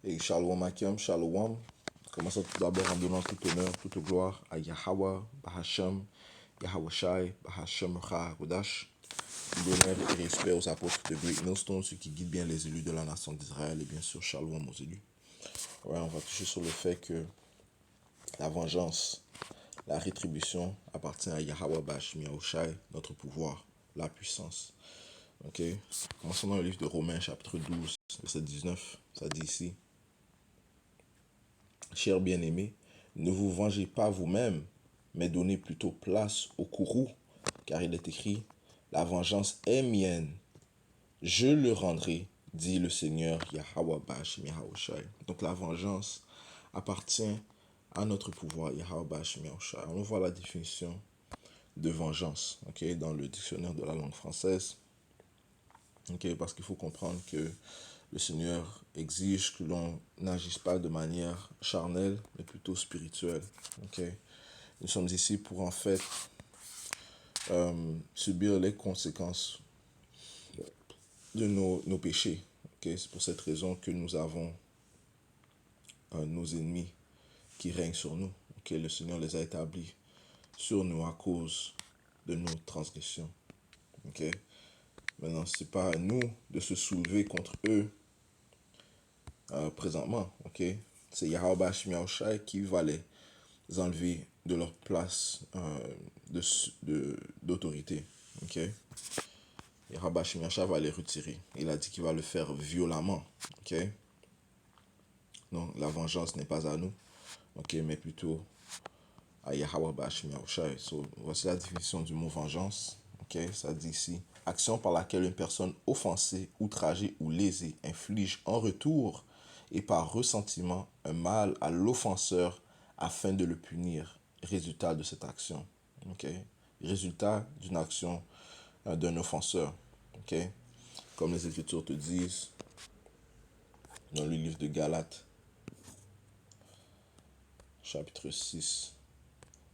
Et Shalom Akim, Shalom. Commençons tout d'abord en donnant tout honneur, toute gloire à Yahweh, Bahashem, Yahweh Shai, Bahashem Kodash. D'honneur et respect aux apôtres de Great Millstone, ceux qui guident bien les élus de la nation d'Israël, et bien sûr Shalom aux élus. Ouais, on va toucher sur le fait que la vengeance, la rétribution appartient à Yahweh Bahashem Yahushai, notre pouvoir, la puissance. Ok, commençons dans le livre de Romains, chapitre 12, verset 19. Ça dit ici: Chers bien-aimés, ne vous vengez pas vous-même, mais donnez plutôt place au courroux, car il est écrit: La vengeance est mienne, je le rendrai, dit le Seigneur Yahweh Bahashem Yahushai. Donc la vengeance appartient à notre pouvoir, Yahweh Bahashem Yahushai. On voit la définition de vengeance, ok, dans le dictionnaire de la langue française. Ok, parce qu'il faut comprendre que le Seigneur exige que l'on n'agisse pas de manière charnelle, mais plutôt spirituelle. Ok, nous sommes ici pour en fait subir les conséquences de nos péchés. Ok, c'est pour cette raison que nous avons nos ennemis qui règnent sur nous. Ok, le Seigneur les a établis sur nous à cause de nos transgressions. Ok, maintenant c'est pas à nous de se soulever contre eux présentement. Ok, c'est Yahweh Bahashem Yahushai qui va les enlever de leur place d'autorité. Ok, Yahweh Bahashem Yahushai va les retirer. Il a dit qu'il va le faire violemment. Ok, non, la vengeance n'est pas à nous. Ok, mais plutôt à Yahweh Bahashem Yahushai. So, voici la définition du mot vengeance. Ok, ça dit ici: action par laquelle une personne offensée, outragée ou lésée inflige en retour et par ressentiment un mal à l'offenseur afin de le punir. Résultat de cette action. Ok, résultat d'une action d'un offenseur. Ok, comme les Écritures te disent dans le livre de Galates, chapitre 6.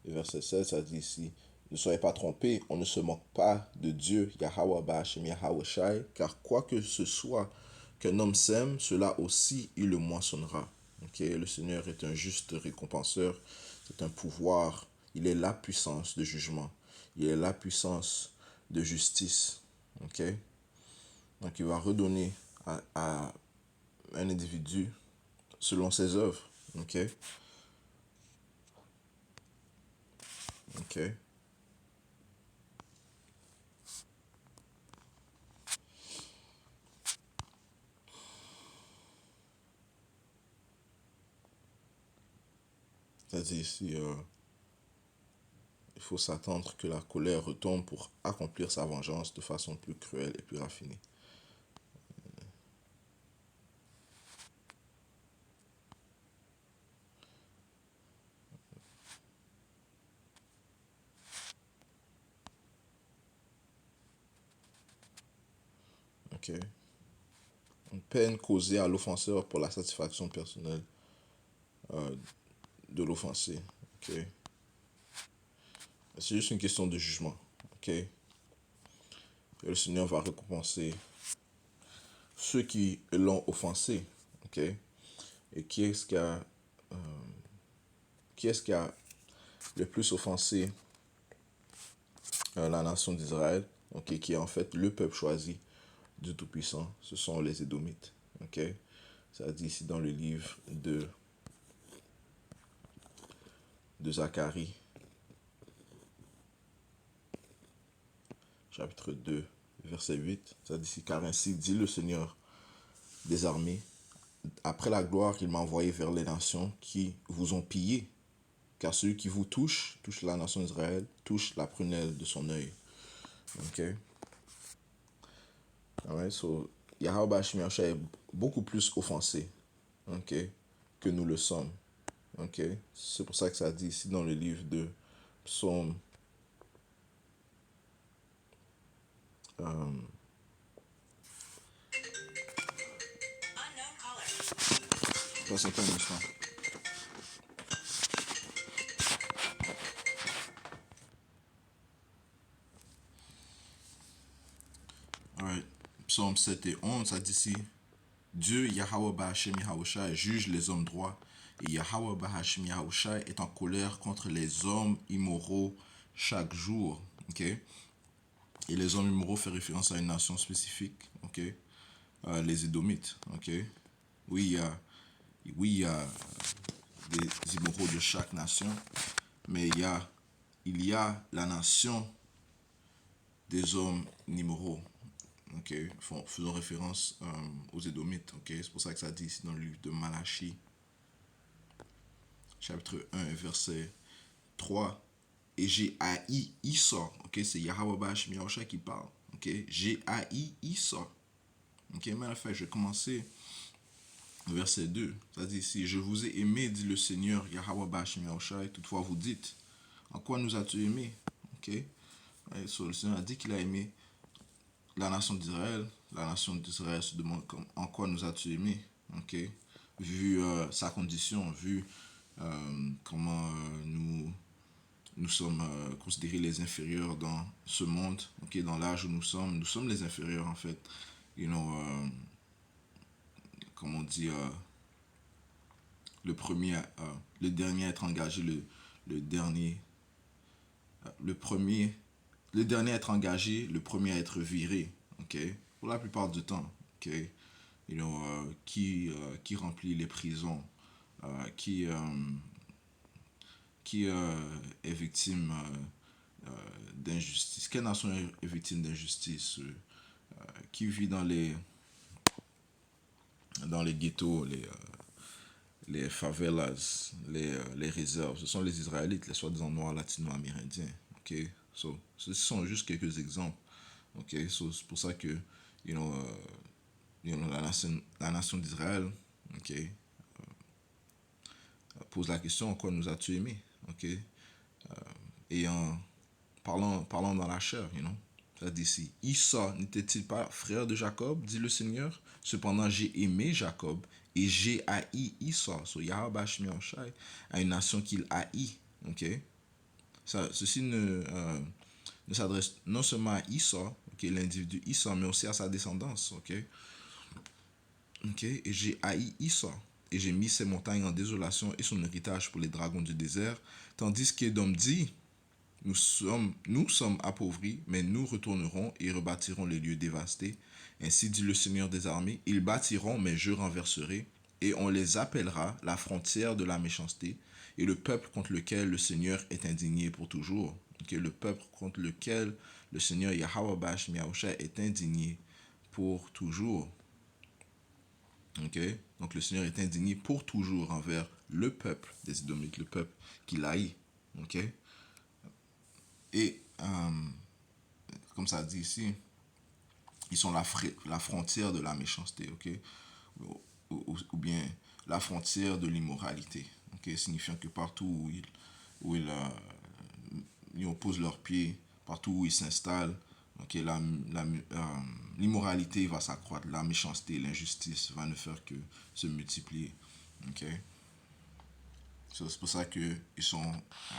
Le verset 16, ça dit ici: ne soyez pas trompés, on ne se moque pas de Dieu, Yahweh Bahashem Yahushai, car quoi que ce soit qu'un homme sème, cela aussi il le moissonnera. Okay? Le Seigneur est un juste récompenseur, c'est un pouvoir, il est la puissance de jugement, il est la puissance de justice. Okay? Donc il va redonner à un individu selon ses œuvres. Ok? Ok? C'est-à-dire ici, il faut s'attendre que la colère retombe pour accomplir sa vengeance de façon plus cruelle et plus raffinée. Ok? Une peine causée à l'offenseur pour la satisfaction personnelle de l'offensé. Ok? C'est juste une question de jugement. Ok? Et le Seigneur va récompenser ceux qui l'ont offensé. Ok? Et qui est-ce qui a le plus offensé la nation d'Israël? Ok? Qui est en fait le peuple choisi du Tout-Puissant. Ce sont les Édomites. Ok? Ça dit ici dans le livre de Zacharie, chapitre 2, verset 8. Ça dit ici: car ainsi dit le Seigneur des armées, après la gloire qu'il m'a envoyé vers les nations qui vous ont pillé, car celui qui vous touche la nation d'Israël, touche la prunelle de son œil. Ok? Alright, so Yahweh Bahashem Yahushai est beaucoup plus offensé, ok, que nous le sommes. Ok? C'est pour ça que ça dit ici dans le livre de Psaume passez un instant. Alright. Psaume 7 et 11, ça dit ici: Dieu, Yahweh Bahashem Yahushai, juge les hommes droits. Et Yahweh Bahashem Yahushai est en colère contre les hommes immoraux chaque jour. Ok? Et les hommes immoraux fait référence à une nation spécifique. Ok? Les Édomites. Ok? Oui, il y a des immoraux de chaque nation. Mais il y a la nation des hommes immoraux. Ok, faisons référence aux Édomites. Ok, c'est pour ça que ça dit ici dans le livre de Malachie, chapitre 1, verset 3. Et j'ai haï Issa. Ok, c'est Yahweh Bashmi Yahushua qui parle. Ok, j'ai haï Issa. Ok, mais à la fin, je vais commencer au verset 2. Ça dit ici, je vous ai aimé, dit le Seigneur Yahweh Bashmi Yahushua. Toutefois, vous dites, en quoi nous as-tu aimé? Ok, le Seigneur a dit qu'il a aimé la nation d'Israël. La nation d'Israël se demande en quoi nous as-tu aimé, ok, vu sa condition, vu comment nous sommes considérés les inférieurs dans ce monde, ok, dans l'âge où nous sommes les inférieurs en fait, you know, comme on dit, le dernier à être engagé, le dernier, le premier, le dernier à être engagé, le premier à être viré, ok, pour la plupart du temps, ok, qui remplit les prisons, euh, qui, euh, est victime d'injustice. Quelle nation est victime d'injustice? Qui vit dans les ghettos, les favelas, les réserves? Ce sont les Israélites, les soi-disant noirs latino-amérindiens. Ok, ce sont juste quelques exemples. Ok, c'est pour ça que you know, la nation d'Israël, ok, pose la question en quoi nous as-tu aimé, ok, et en parlant dans la chair, ça dit ici, Issa n'était-il pas frère de Jacob, dit le Seigneur, cependant j'ai aimé Jacob et j'ai haï Issa. So Yahweh Shai a une nation qu'il haït, ok. Ceci ne s'adresse non seulement à Issa, ok, l'individu Issa, mais aussi à sa descendance, ok. Ok, et j'ai haï Issa, et j'ai mis ses montagnes en désolation et son héritage pour les dragons du désert, tandis qu'Édom dit, nous sommes appauvris, mais nous retournerons et rebâtirons les lieux dévastés. Ainsi dit le Seigneur des armées, ils bâtiront, mais je renverserai, et on les appellera la frontière de la méchanceté, et le peuple contre lequel le Seigneur est indigné pour toujours. Okay, le peuple contre lequel le Seigneur Yahweh Bash Miaosha est indigné pour toujours. Okay? Donc le Seigneur est indigné pour toujours envers le peuple des Édomites, le peuple qu'il haït. Okay? Et comme ça dit ici, ils sont la frontière de la méchanceté, ok? Ou bien la frontière de l'immoralité, ok? Signifiant que partout ils posent leurs pieds, partout où ils s'installent, ok, l'immoralité va s'accroître, la méchanceté, l'injustice va ne faire que se multiplier, ok? C'est pour ça qu'ils sont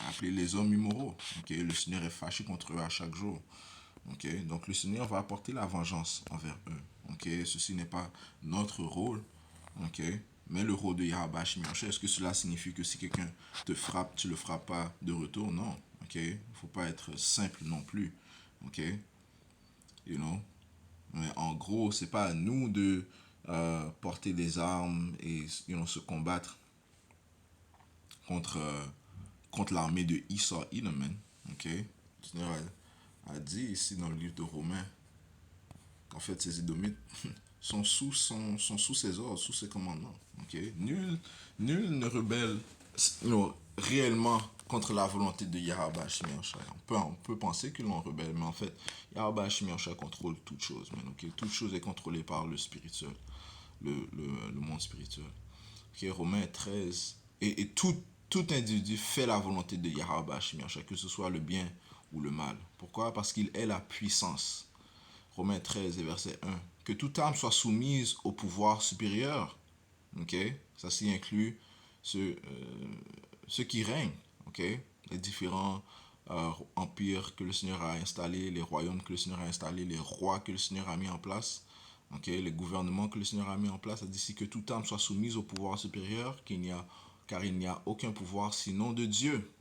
appelés les hommes immoraux, ok? Le Seigneur est fâché contre eux à chaque jour. Okay? Donc le Seigneur va apporter la vengeance envers eux. Okay? Ceci n'est pas notre rôle, okay? Mais le rôle de Yahweh Shemiaché. Est-ce que cela signifie que si quelqu'un te frappe, tu ne le frappes pas de retour? Non. Okay? Il ne faut pas être simple non plus. Okay? You know? Mais en gros, c'est pas à nous de porter des armes et se combattre contre, contre l'armée de Esau Edoman. Okay? Le Seigneur a dit ici dans le livre de Romains qu'en fait ces Édomites sont sous ses ordres, sous ses commandements. Okay? Nul ne rebelle réellement contre la volonté de Yahweh Shemiashai. On peut penser que l'on rebelle, mais en fait, Yahweh Shemiashai contrôle toute chose. Okay? Toute chose est contrôlée par le spirituel, le monde spirituel. Okay? Romains 13. Et tout individu fait la volonté de Yahweh Shemiashai, que ce soit le bien ou le mal. Pourquoi? Parce qu'il est la puissance. Romains 13 et verset 1. Que toute âme soit soumise au pouvoir supérieur. Okay? Ça s'y inclut ceux qui règnent. Okay? Les différents empires que le Seigneur a installés, les royaumes que le Seigneur a installés, les rois que le Seigneur a mis en place. Ok, les gouvernements que le Seigneur a mis en place a dit ici que toute âme soit soumise au pouvoir supérieur, car il n'y a aucun pouvoir sinon de Dieu.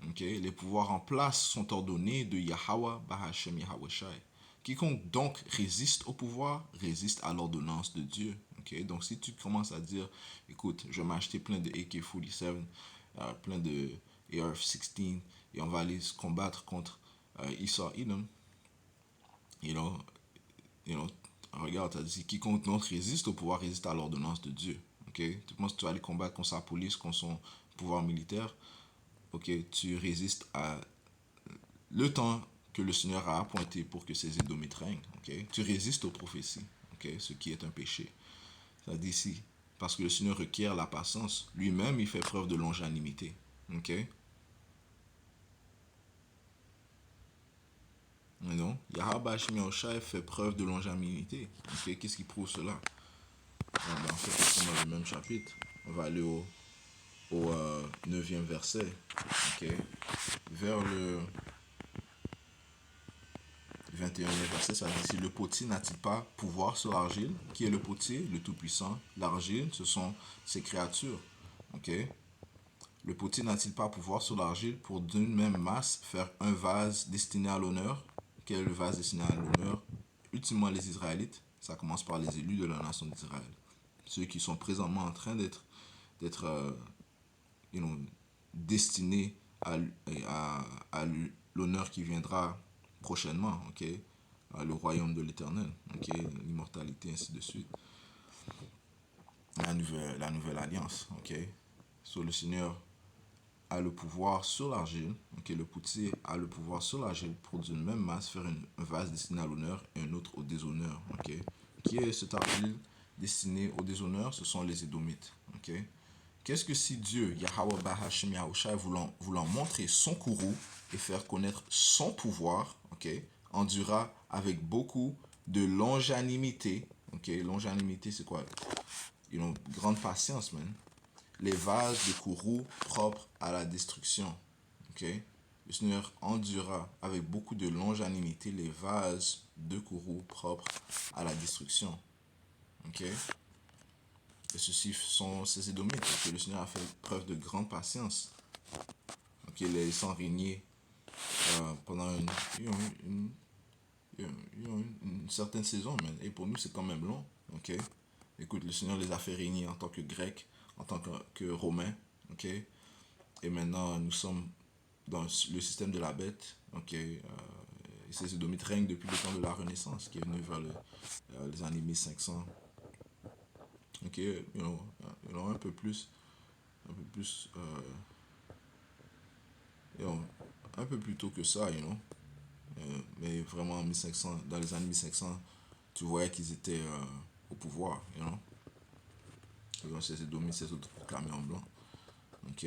Ok, les pouvoirs en place sont ordonnés de Yahweh Bahashem Yahweh Shai. Quiconque donc résiste au pouvoir résiste à l'ordonnance de Dieu. Ok, donc si tu commences à dire, écoute, je vais m'acheter plein de AK-47, plein de AR-16, et on va aller se combattre contre Esau Edom, you know, you know, regarde, tu as dit, quiconque donc résiste au pouvoir résiste à l'ordonnance de Dieu. Ok, tu penses que tu vas aller combattre contre sa police, contre son pouvoir militaire. Ok, tu résistes à le temps que le Seigneur a appointé pour que ces Édomites règnent. Okay? Tu résistes aux prophéties, okay? Ce qui est un péché. Ça dit ici, parce que le Seigneur requiert la patience. Lui-même, il fait preuve de longanimité. Okay? Non, Yahweh Shai fait preuve de longanimité. Okay? Qu'est-ce qui prouve cela? En fait, on dans le même chapitre. On va aller au 9e verset. Okay? Vers le 21e verset, ça dit, si le potier n'a-t-il pas pouvoir sur l'argile? Qui est le potier? Le Tout-Puissant. L'argile, ce sont ses créatures. Ok? Le potier n'a-t-il pas pouvoir sur l'argile pour d'une même masse faire un vase destiné à l'honneur? Quel est le vase destiné à l'honneur? Ultimement les Israélites. Ça commence par les élus de la nation d'Israël. Ceux qui sont présentement en train d'être you know, destinés à l'honneur qui viendra prochainement. Ok? Le royaume de l'éternel, ok, l'immortalité, ainsi de suite. La nouvelle alliance, ok. So, le Seigneur a le pouvoir sur l'argile, ok, le potier a le pouvoir sur l'argile pour d'une même masse faire un vase destiné à l'honneur et un autre au déshonneur, ok. Qui est cet argile destiné au déshonneur? Ce sont les Édomites, ok. Qu'est-ce que si Dieu, Yahweh Bahashem Yahushai, voulant montrer son courroux et faire connaître son pouvoir, ok, endura avec beaucoup de longanimité, ok, longanimité c'est quoi? Grande patience, man. Les vases de courroux propres à la destruction, ok. Le Seigneur endura avec beaucoup de longanimité les vases de courroux propres à la destruction, ok. Et ceux-ci sont ces Édomites, que le Seigneur a fait preuve de grande patience. Ok, les laissant régner pendant une certaine saison, mais et pour nous c'est quand même long. Ok, écoute, le Seigneur les a fait régner en tant que Grecs, en tant que Romains. Ok, et maintenant nous sommes dans le système de la bête. Ok, et ces Édomites règnent depuis le temps de la Renaissance, qui est venu vers les années 1500. Ok, un peu plus, un peu plus, un peu plus tôt que ça, mais vraiment en 1500, dans les années 1500, tu voyais qu'ils étaient au pouvoir, Ils ont cessé de dominer ces autres proclamés en blanc, ok.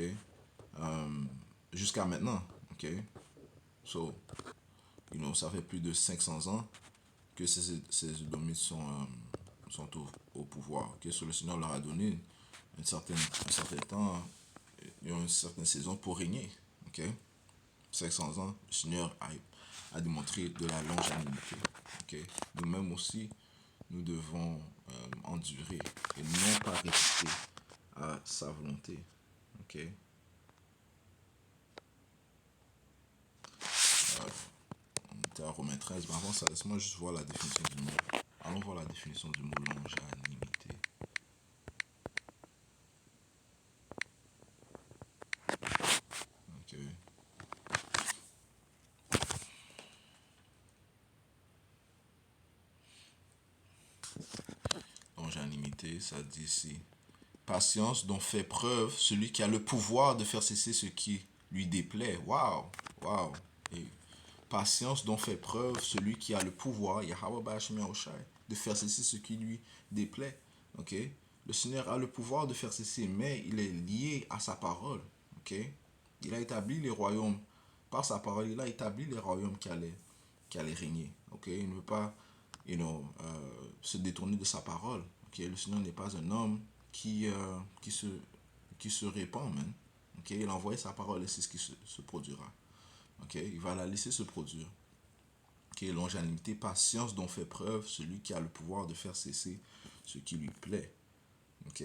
Jusqu'à maintenant, ok. So, ça fait plus de 500 ans que ces Édomites sont au pouvoir, ok. So, le Seigneur leur a donné un certain temps, une certaine saison pour régner, ok. 500 ans, le Seigneur a démontré de la longanimité. Okay? Nous-mêmes aussi, nous devons endurer et non pas résister à sa volonté. Okay? On était à Romains 13, mais avant ça, laisse-moi juste voir la définition du mot. Allons voir la définition du mot longanimité. Okay? Longanimité, ça dit ici. Patience dont fait preuve celui qui a le pouvoir de faire cesser ce qui lui déplaît. Waouh! Waouh! Et patience dont fait preuve celui qui a le pouvoir, Yahweh Ba'ashim Yahushai, de faire cesser ce qui lui déplaît. Ok? Le Seigneur a le pouvoir de faire cesser, mais il est lié à sa parole. Ok? Il a établi les royaumes. Par sa parole, il a établi les royaumes qui allaient régner. Ok? Il ne veut pas se détourner de sa parole. Ok? Le Seigneur n'est pas un homme qui, qui se répand, man. Ok? Il a envoyé sa parole et c'est ce qui se produira. Ok, il va la laisser se produire. Ok, longanimité, patience dont fait preuve celui qui a le pouvoir de faire cesser ce qui lui plaît. Ok.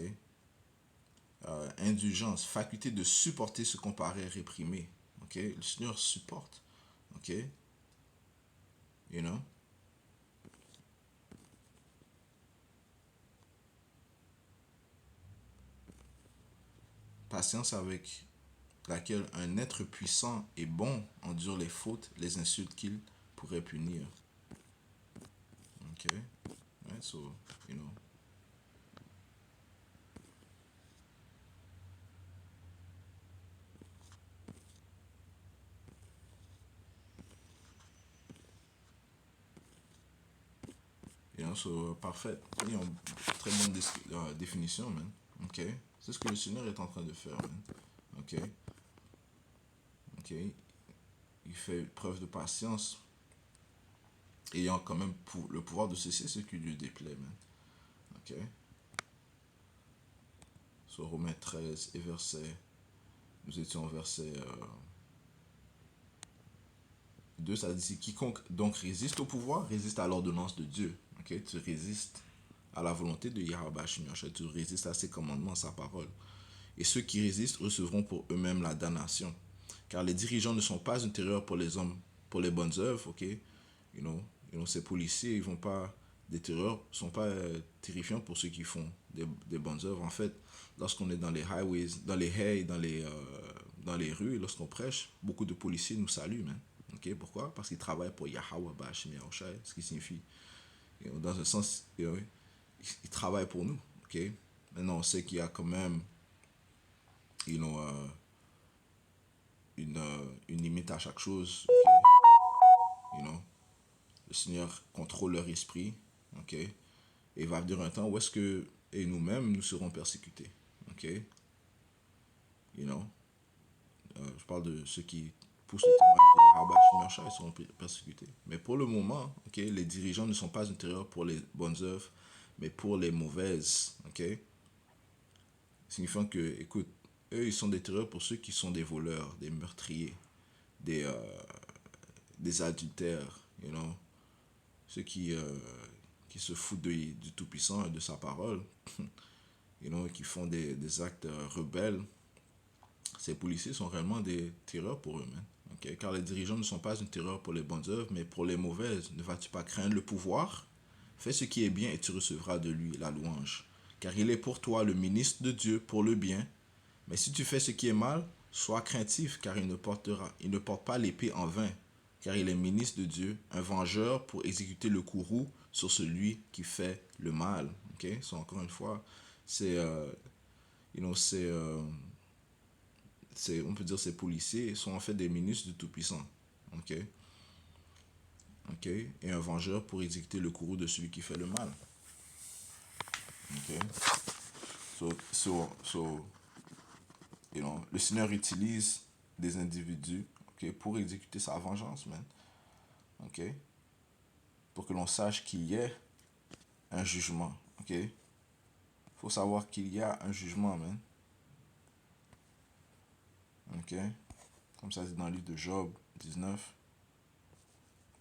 Indulgence, faculté de supporter ce qu'on paraît réprimer. Ok, le Seigneur supporte. Ok, you know. Patience avec laquelle un être puissant et bon endure les fautes, les insultes qu'il pourrait punir. Ok, right, so, you know. You know, so, parfait. You know, très bonne définition, man. Ok, c'est ce que le Seigneur est en train de faire, man. Ok, ok. Il fait preuve de patience, ayant quand même le pouvoir de cesser ce qui lui déplaît, man. Ok. Sur Romains 13 et verset, nous étions au verset 2, ça dit quiconque donc résiste au pouvoir, résiste à l'ordonnance de Dieu. Ok, tu résistes à la volonté de Yahweh Shemiyosha, tu résistes à ses commandements, à sa parole. Et ceux qui résistent recevront pour eux-mêmes la damnation. Car les dirigeants ne sont pas une terreur pour les hommes, pour les bonnes œuvres, ok? Ces policiers, ils vont pas, des terreurs, sont pas terrifiants pour ceux qui font des bonnes œuvres. En fait, lorsqu'on est dans les highways, dans les hays, dans les rues, lorsqu'on prêche, beaucoup de policiers nous saluent, man. Ok, pourquoi? Parce qu'ils travaillent pour Yahweh Bashim Yahushai, ce qui signifie, dans un sens, ils travaillent pour nous. Ok? Maintenant, on sait qu'il y a quand même you know, une limite à chaque chose. Okay? You know? Le Seigneur contrôle leur esprit. Okay? Et il va venir un temps où est-ce que et nous-mêmes, nous serons persécutés. Okay? You know? Je parle de ceux qui poussent le témoignage de Yahweh, ils seront persécutés. Mais pour le moment, okay, les dirigeants ne sont pas une terreur pour les bonnes œuvres, mais pour les mauvaises. Okay? Signifiant que, écoute, eux, ils sont des terreurs pour ceux qui sont des voleurs, des meurtriers, des, euh, des adultères, you know, ceux qui se foutent du Tout-Puissant et de sa parole, you know, qui font des actes rebelles. Ces policiers sont réellement des terreurs pour eux, man. Okay? Car les dirigeants ne sont pas une terreur pour les bonnes œuvres, mais pour les mauvaises. Ne vas-tu pas craindre le pouvoir? Fais ce qui est bien et tu recevras de lui la louange. Car il est pour toi le ministre de Dieu pour le bien. Mais si tu fais ce qui est mal, sois craintif, car il ne porte pas l'épée en vain, car il est ministre de Dieu, un vengeur pour exécuter le courroux sur celui qui fait le mal. Ok, so, encore une fois, c'est, you know, on peut dire, ces policiers sont en fait des ministres du Tout-Puissant. Ok, ok, et un vengeur pour exécuter le courroux de celui qui fait le mal. Ok, so, you know, le Seigneur utilise des individus, ok, pour exécuter sa vengeance, man. Ok, pour que l'on sache qu'il y ait un jugement. Ok, faut savoir qu'il y a un jugement, man. Ok, comme ça dit dans le livre de Job 19,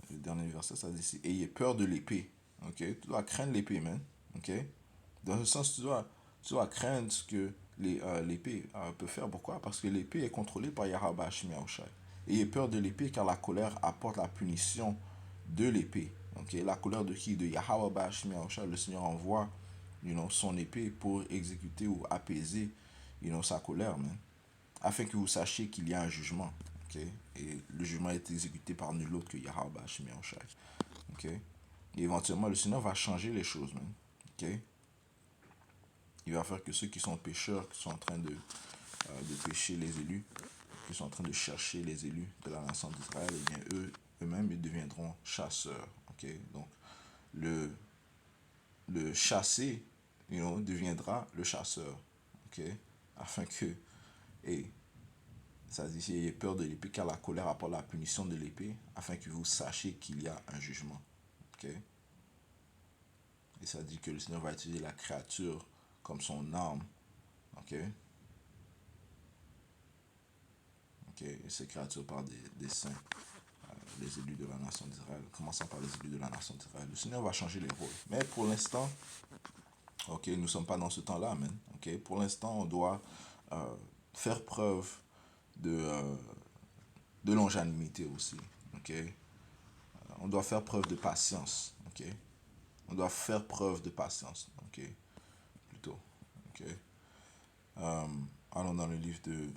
le dernier verset, ça dit ici, ayez peur de l'épée. Ok, tu dois craindre l'épée, man. Ok, dans ce sens, tu dois craindre ce que l'épée peut faire. Pourquoi? Parce que l'épée est contrôlée par Yahweh Hashim Yahushai. Ayez peur de l'épée car la colère apporte la punition de l'épée. Okay? La colère de qui? De Yahweh Hashim Yahushai. Le Seigneur envoie son épée pour exécuter ou apaiser sa colère, man. Afin que vous sachiez qu'il y a un jugement. Okay? Et le jugement est exécuté par nul autre que Yahweh Hashim Yahushai. Okay? Et éventuellement, le Seigneur va changer les choses, man. Okay? Il va faire que ceux qui sont pécheurs, qui sont en train de pécher les élus, qui sont en train de chercher les élus de la nation d'Israël, eh bien, eux-mêmes, ils deviendront chasseurs. Okay? Donc, le chassé, deviendra le chasseur. Okay? Afin que, et ça dit ici, ayez peur de l'épée, car la colère apporte la punition de l'épée, afin que vous sachiez qu'il y a un jugement. Okay? Et ça dit que le Seigneur va utiliser la créature comme son arme. Ok? Ok? Et ces créatures par des saints. les élus de la nation d'Israël, commençant par les élus de la nation d'Israël. Le Seigneur va changer les rôles. Mais pour l'instant, ok, nous ne sommes pas dans ce temps-là, amen. Ok, pour l'instant, on doit euh, faire preuve de, de longanimité aussi. Ok, on doit faire preuve de patience. Ok, on doit faire preuve de patience. Ok, plutôt. Ok, Euh, allons dans le livre de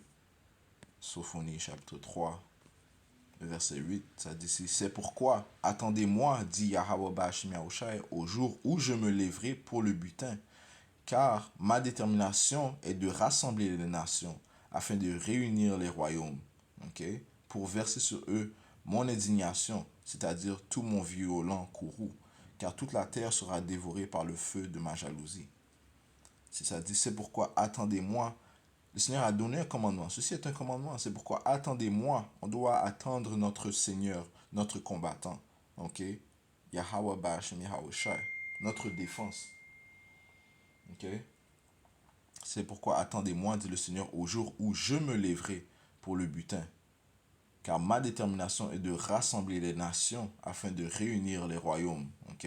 Sophonie, chapitre 3 verset 8, ça dit ici, c'est pourquoi, attendez-moi, dit Yahweh Bashim Yahushai, au jour où je me lèverai pour le butin, car ma détermination est de rassembler les nations, afin de réunir les royaumes, ok, pour verser sur eux mon indignation, c'est-à-dire tout mon violent courroux, car toute la terre sera dévorée par le feu de ma jalousie. C'est ça dit, c'est pourquoi attendez-moi. Le Seigneur a donné un commandement. Ceci est un commandement. C'est pourquoi attendez-moi. On doit attendre notre Seigneur, notre combattant. Ok? Yahweh Ba'ashem Yahweh Shai. Notre défense. Ok? C'est pourquoi attendez-moi, dit le Seigneur, au jour où je me lèverai pour le butin. Car ma détermination est de rassembler les nations afin de réunir les royaumes. Ok?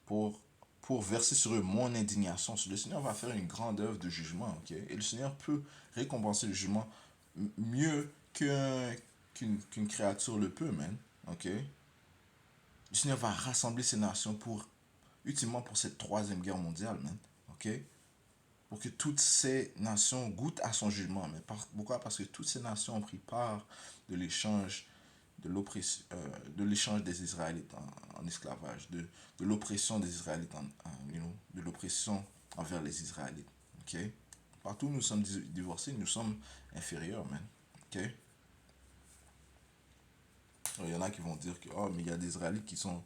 Pour pour verser sur eux mon indignation. Le Seigneur va faire une grande œuvre de jugement, ok? Et le Seigneur peut récompenser le jugement mieux qu'une créature le peut, man, ok? Le Seigneur va rassembler ces nations ultimement pour cette troisième guerre mondiale, man, ok? Pour que toutes ces nations goûtent à son jugement. Mais pourquoi? Parce que toutes ces nations ont pris part de l'échange de l'échange des Israélites en esclavage, de l'oppression des Israélites, de l'oppression envers les Israélites. Ok? Partout où nous sommes divorcés, nous sommes inférieurs, man. Ok? Alors, il y en a qui vont dire que oh, mais il y a des Israélites qui sont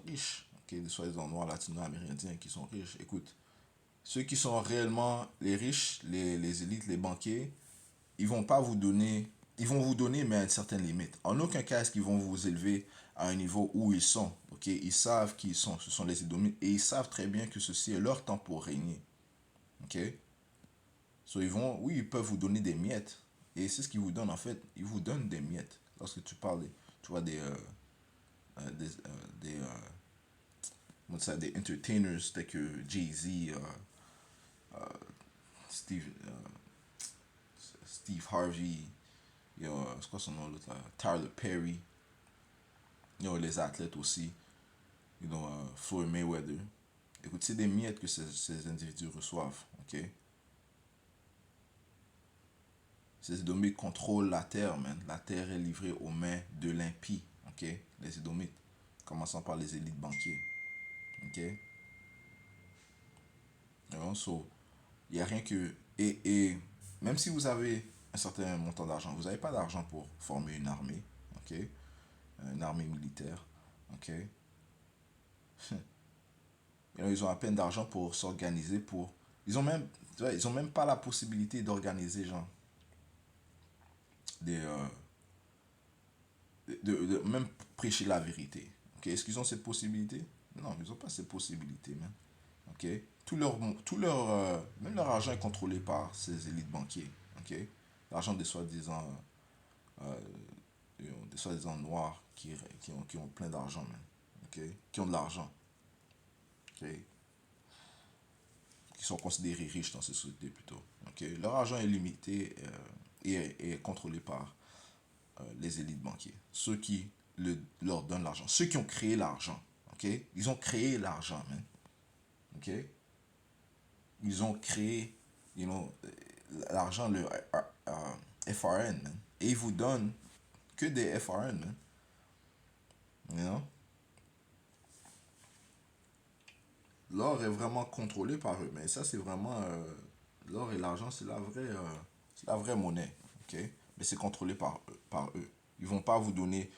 riches, ok? Des soi-disant noirs latino-amérindiens qui sont riches. Écoute, ceux qui sont réellement les riches, les élites, les banquiers, ils vont pas vous donner, ils vont vous donner, mais à une certaine limite. En aucun cas est-ce qu'ils vont vous élever à un niveau où ils sont. Ok, ils savent qui ils sont. Ce sont les Édomites et ils savent très bien que ceci est leur temps pour régner. Ok, so ils vont, oui, ils peuvent vous donner des miettes et c'est ce qu'ils vous donnent en fait. Ils vous donnent des miettes lorsque tu parles, tu vois des des entertainers tels que Jay-Z, Steve, Steve Harvey, c'est quoi son nom l'autre là? Tyler Perry, les athlètes aussi, Floyd Mayweather. Écoute, c'est des miettes que ces individus reçoivent, ok? Ces Édomites contrôlent la terre, man. La terre est livrée aux mains de l'impie, ok? Les Édomites, commençant par les élites banquiers, ok? So, il n'y a rien que... Et même si vous avez un certain montant d'argent, vous n'avez pas d'argent pour former une armée, ok? Une armée militaire, ok? Ils ont à peine d'argent pour s'organiser, pour... Ils ont même pas la possibilité d'organiser, genre, des, même prêcher la vérité. Ok, est-ce qu'ils ont cette possibilité? Non, ils n'ont pas cette possibilité, man. Ok, même leur argent est contrôlé par ces élites banquiers. Ok, l'argent des soi-disant, euh, des soi-disant noirs qui ont plein d'argent, man. Ok, qui ont de l'argent. Ok, qui sont considérés riches dans ces sociétés plutôt. Ok, leur argent est limité et est contrôlé par les élites banquiers, ceux qui leur donnent l'argent, ceux qui ont créé l'argent, ok? Ils ont créé l'argent, man, ok? Ils ont créé, l'argent, le FRN, man, et ils vous donnent que des FRN, man, you know? L'or est vraiment contrôlé par eux, mais ça c'est vraiment, l'or et l'argent c'est la vraie monnaie, ok? Mais c'est contrôlé par eux. Ils vont pas vous donner,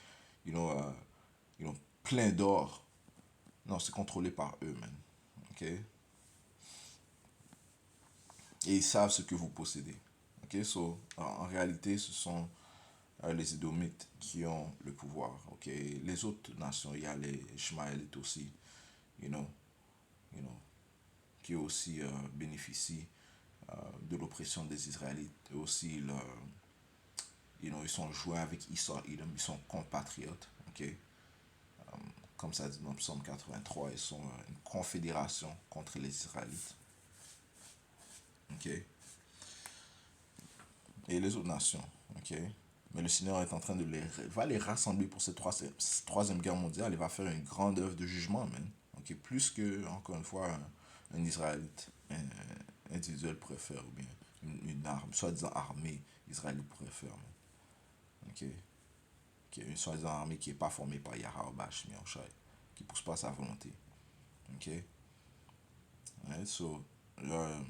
you know, euh, plein d'or. Non, c'est contrôlé par eux, man. Ok? Et ils savent ce que vous possédez. Ok? So, en réalité, ce sont les Édomites qui ont le pouvoir. Ok? Les autres nations, il y a les Ishmaélites aussi, you know, you know, qui aussi bénéficient de l'oppression des Israélites. Et aussi, ils sont joints avec Esau, Edom, ils sont compatriotes. Ok, comme ça dit dans le psaume 83, ils sont une confédération contre les Israélites. Ok, et les autres nations. Ok, mais le Seigneur est en train de va les rassembler pour cette troisième guerre mondiale. Il va faire une grande œuvre de jugement, même. Ok, plus que, encore une fois, un Israélite individuel pourrait faire, ou bien une arme, soi-disant armée israélite pourrait faire. Ok, une soi-disant armée qui n'est pas formée par Yahweh Bash qui ne pousse pas sa volonté. Ok, right, so, euh,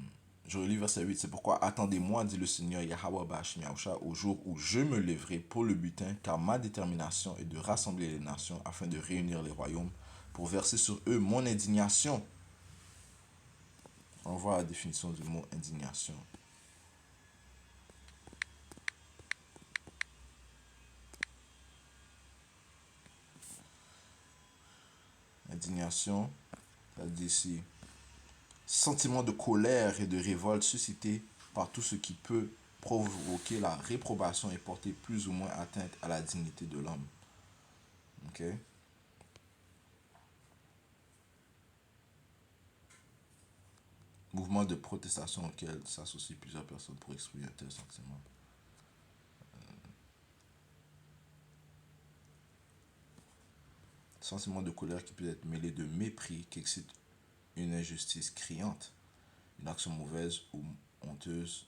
je relis verset 8. C'est pourquoi attendez-moi, dit le Seigneur Yahweh Bash au jour où je me lèverai pour le butin, car ma détermination est de rassembler les nations afin de réunir les royaumes pour verser sur eux mon indignation. On voit la définition du mot indignation. Indignation, ça dit ici, sentiment de colère et de révolte suscité par tout ce qui peut provoquer la réprobation et porter plus ou moins atteinte à la dignité de l'homme. Ok? Mouvement de protestation auquel s'associent plusieurs personnes pour exprimer un tel sentiment. Sentiment de colère qui peut être mêlé de mépris qui excite une injustice criante, une action mauvaise ou honteuse,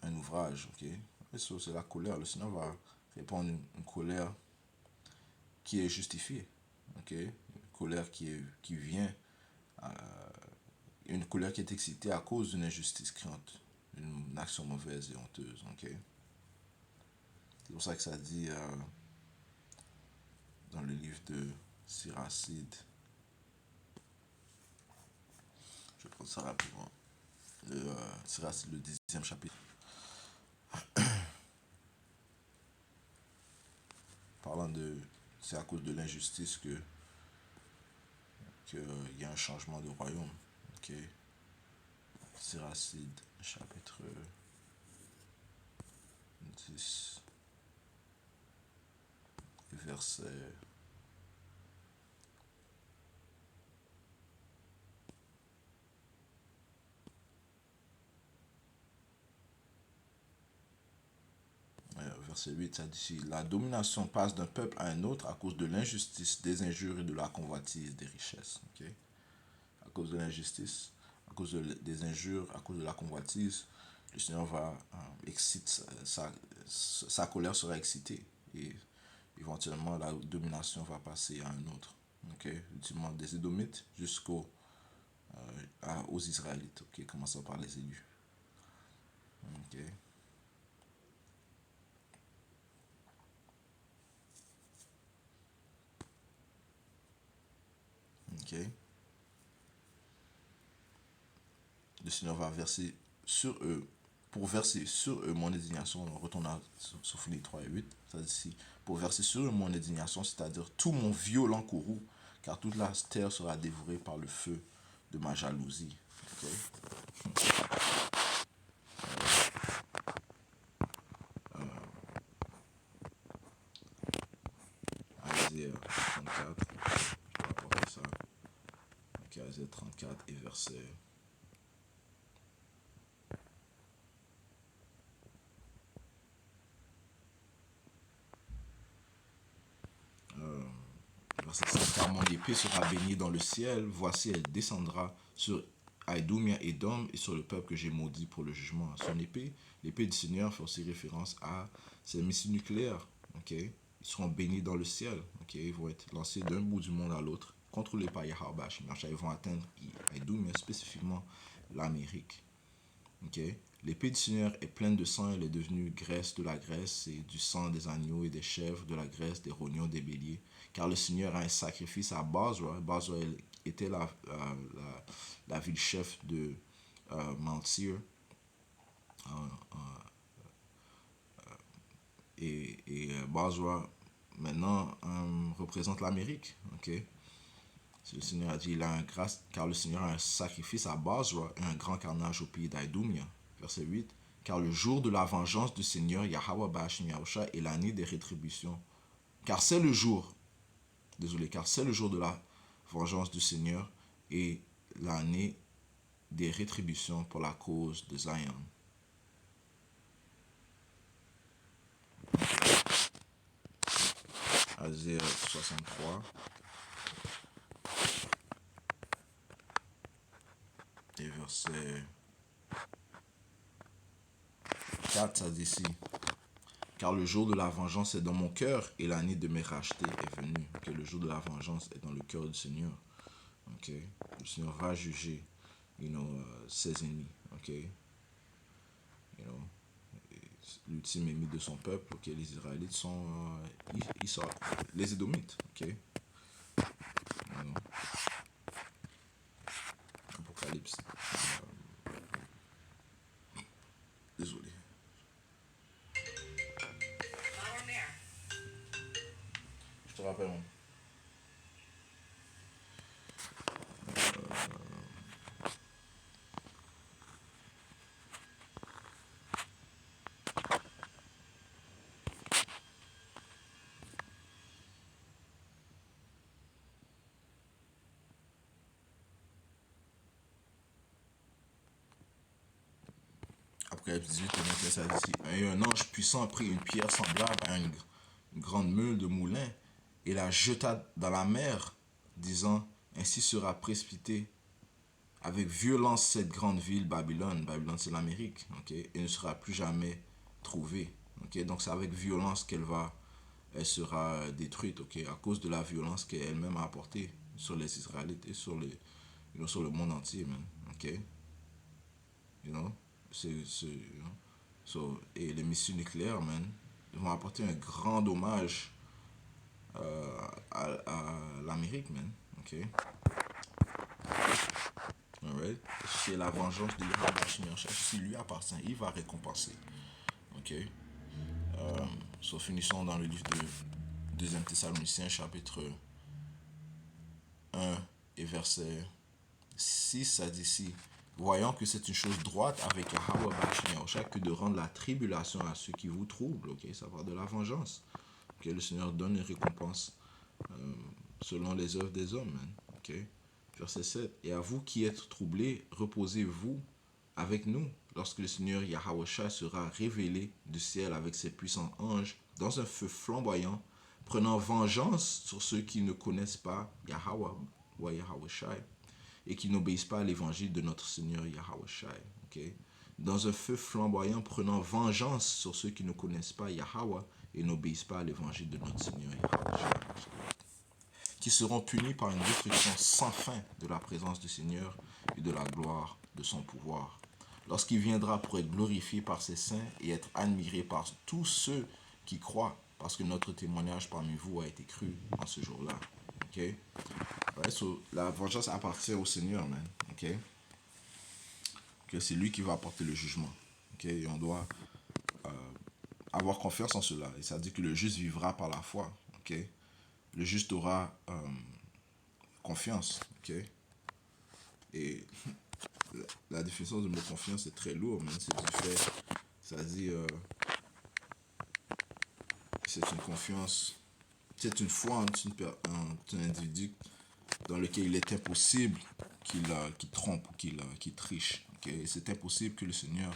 un ouvrage. Ok? Et ça, c'est la colère. Le Seigneur va répondre une colère qui est justifiée. Ok? Une colère qui vient, une colère qui est excitée à cause d'une injustice criante, une action mauvaise et honteuse. Ok? C'est pour ça que ça dit dans le livre de Siracide. Je vais prendre ça rapidement. Siracide, le 10e chapitre. Parlant de. C'est à cause de l'injustice que il y a un changement de royaume. Ok? Siracide, chapitre 10, verset. Verset 8, ça dit ici, la domination passe d'un peuple à un autre à cause de l'injustice, des injures et de la convoitise des richesses. Ok? À cause de l'injustice, à cause des injures, à cause de la convoitise, le Seigneur va exciter, sa colère sera excitée. Et éventuellement, la domination va passer à un autre. Ok? Ultimement, des Édomites aux Israélites. Ok? Commençons par les élus. Ok? Ok? Le Seigneur va verser sur eux, pour verser sur eux mon indignation, on retourne à Sophonie 3 et 8, ça dit ici, pour verser sur eux mon indignation, c'est-à-dire tout mon violent courroux, car toute la terre sera dévorée par le feu de ma jalousie. Okay? Isaiah 34, je vais rapporter ça. Ok, Isaiah 34 et verset. Verset 5, car mon épée sera bénie dans le ciel, voici elle descendra sur Aïdoumia et Dom et sur le peuple que j'ai maudit pour le jugement. Son épée, l'épée du Seigneur fait aussi référence à ces missiles nucléaires. Okay? Ils seront bénis dans le ciel. Okay? Ils vont être lancés d'un bout du monde à l'autre, contrôlés par Yahweh. Ils vont atteindre Aïdoumia, spécifiquement l'Amérique. Okay? L'épée du Seigneur est pleine de sang, elle est devenue graisse de la graisse et du sang des agneaux et des chèvres, de la graisse des rognons, des béliers. Car le Seigneur a un sacrifice à Basra. Basra était la ville-chef de Mount Seir. Et Basra, maintenant, représente l'Amérique. Okay? Le Seigneur a dit, car le Seigneur a un sacrifice à Basra et un grand carnage au pays d'Aïdoumia. Verset 8. car le jour de la vengeance du Seigneur Yahweh Ba'ashim Yahusha est l'année des rétributions. Car c'est le jour, car c'est le jour de la vengeance du Seigneur et l'année des rétributions pour la cause de Zion. Azaïe 63. Et verset 4, ça dit ici. Car le jour de la vengeance est dans mon cœur et l'année de mes rachetés est venue. Okay? Le jour de la vengeance est dans le cœur du Seigneur. Okay? Le Seigneur va juger ses ennemis. Okay? L'ultime ennemi de son peuple, okay? Les Israélites sont les Édomites. Okay? Apocalypse. Désolé. Je te rappelle. Apocalypse 18, ça dit ici. Et un ange puissant prit une pierre semblable à une grande meule de moulin et la jeta dans la mer, disant, ainsi sera précipitée avec violence cette grande ville Babylone. Babylone, c'est l'Amérique, okay? Et ne sera plus jamais trouvée. Okay? Donc c'est avec violence elle sera détruite, okay? À cause de la violence qu'elle-même a apportée sur les Israélites et sur le monde entier, man. Okay? You know? Et les missiles nucléaires, man, vont apporter un grand dommage à l'Amérique, man. Ok? Alright? C'est la vengeance de Yahweh. Si lui appartient, il va récompenser. Ok? Finissons dans le livre de 2 Thessaloniciens, chapitre 1 et verset 6, ça dit ici. Voyant que c'est une chose droite avec Yahweh Ba'ashim que de rendre la tribulation à ceux qui vous troublent. Ok? Ça va de la vengeance. Okay? Le Seigneur donne une récompense selon les œuvres des hommes. Man. Okay? Verset 7. Et à vous qui êtes troublés, reposez-vous avec nous lorsque le Seigneur Yahweh sera révélé du ciel avec ses puissants anges dans un feu flamboyant, prenant vengeance sur ceux qui ne connaissent pas Yahweh ou Yahweh et qui n'obéissent pas à l'évangile de notre Seigneur Yahweh Shai. Okay? Dans un feu flamboyant, prenant vengeance sur ceux qui ne connaissent pas Yahweh et n'obéissent pas à l'évangile de notre Seigneur Yahweh Shai. Qui seront punis par une destruction sans fin de la présence du Seigneur et de la gloire de son pouvoir. Lorsqu'il viendra pour être glorifié par ses saints et être admiré par tous ceux qui croient, parce que notre témoignage parmi vous a été cru en ce jour-là. Okay? Ouais, la vengeance appartient au Seigneur, man. Okay? Que c'est lui qui va apporter le jugement. Okay? Et on doit avoir confiance en cela. Et ça dit que le juste vivra par la foi. Okay? Le juste aura confiance. Okay? Et la définition du mot confiance est très lourde, man. C'est du fait, ça dit, c'est une confiance, c'est une foi en un individu dans lequel il est impossible qu'il trompe ou qu'il triche. Okay? C'est impossible que le Seigneur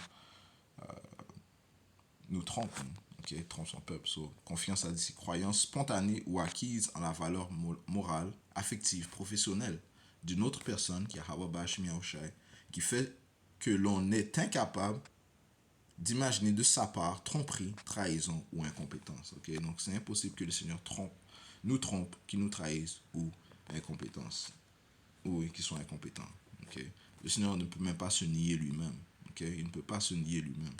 nous trompe. Okay? Trompe son peuple. Confiance à des croyances spontanées ou acquises en la valeur morale, affective, professionnelle d'une autre personne qui est Yahweh Ba'ashim Yahushai, qui fait que l'on est incapable d'imaginer de sa part tromperie, trahison ou incompétence. Okay? Donc c'est impossible que le Seigneur nous trompe, qu'il nous trahisse ou incompétence. Ou qu'il soit incompétent. Okay? Le Seigneur ne peut même pas se nier lui-même. Okay? Il ne peut pas se nier lui-même.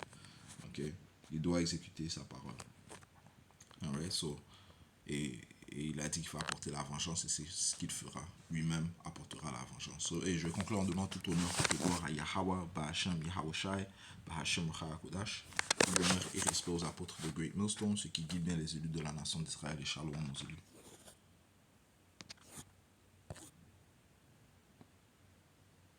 Okay? Il doit exécuter sa parole. Alright? Et il a dit qu'il va apporter la vengeance et c'est ce qu'il fera. Lui-même apportera la vengeance. Et je vais conclure en donnant tout honneur, toute gloire à Yahweh, Ba'asham, Yahweh Shai, Ba'asham, Kodash. Honneur et respect aux apôtres de Great Millstone, ceux qui guident bien les élus de la nation d'Israël et shalom aux élus.